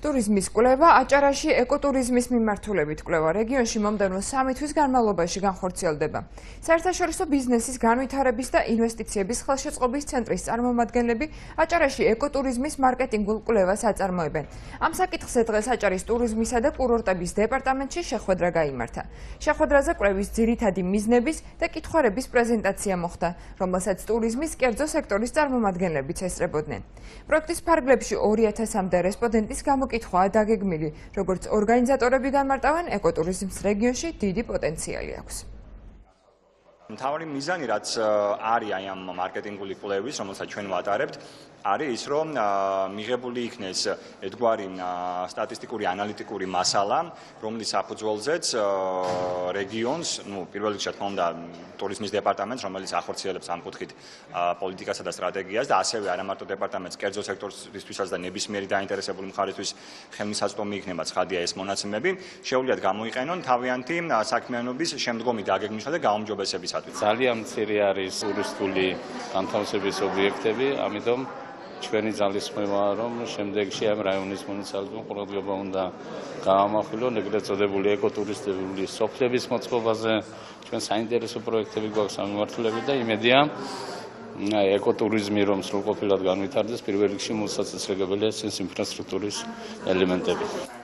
ტურიზმის კვლევა აჭარაში ეკოტურიზმის მიმართულებით კვლევა რეგიონში მომდევნო 3 თვის განმავლობაში განხორციელდება. საერთაშორისო ბიზნესის განვითარების და ინვესტიციების ხელშეწყობის ცენტრის წარმომადგენლები აჭარაში ეკოტურიზმის მარკეტინგულ კვლევას აწარმოებენ. ამ საკითხზე დღეს აჭარის ტურიზმისა და კურორტების დეპარტამენტში შეხვედრა გაიმართა. შეხვედრაზე კვლევის ძირითადი მიზნების და კითხვარების პრეზენტაცია მოხდა, რომელსაც ტურიზმის კერძო სექტორის წარმომადგენლებიც ესწრებოდნენ. პროექტის ფარგლებში 2000-მდე რესპონდენტის გამოკითხვაა დაგეგმილი, როგორც ორგანიზატორები განმარტავენ, ეკოტურიზმს რეგიონში დიდი პოტენციალი აქვს. მთავარი მიზანი, რაც არის აი ამ მარკეტინგული კვლევის, რომელსაც ჩვენ ვატარებთ, არის ის, რომ მიღებული იქნეს ერთგვარი სტატისტიკური ანალიტიკური მასალა, რომლის საფუძველზეც რეგიონს, პირველ რიგში თქმა უნდა, ტურიზმის დეპარტამენტს, რომელიც ახორციელებს ამ კუთხით პოლიტიკასა და სტრატეგიას და ასევე არა მარტო დეპარტამენტს, კერძო სექტორისთვისაც და ნებისმიერი დაინტერესებული მხარისთვის ხელმისაწვდომი იქნება ცხადია ეს მონაცემები, შეუძლიათ გამოიყენონ თავიანთი საქმიანობის შემდგომი დაგეგმვის და გაუმჯობესებისათვის. ძალიან მცირე არის ტურისტული განთავსების ობიექტები, ამიტომ ჩვენი ძალისხმევაა, რომ შემდეგში ამ რაიონის მუნიციპალიტეტმა ყურადღება უნდა გაამახვილონ ეგრეთ წოდებული ეკოტურისტული სოფლების მოწყობაზე. ჩვენ საინტერესო პროექტები გვაქვს სამმართველოები და იმედია ეკოტურიზმი რომ სრულყოფილად განვითარდეს, პირველ რიგში მოსაწესრიგებელია ეს ინფრასტრუქტურის ელემენტები.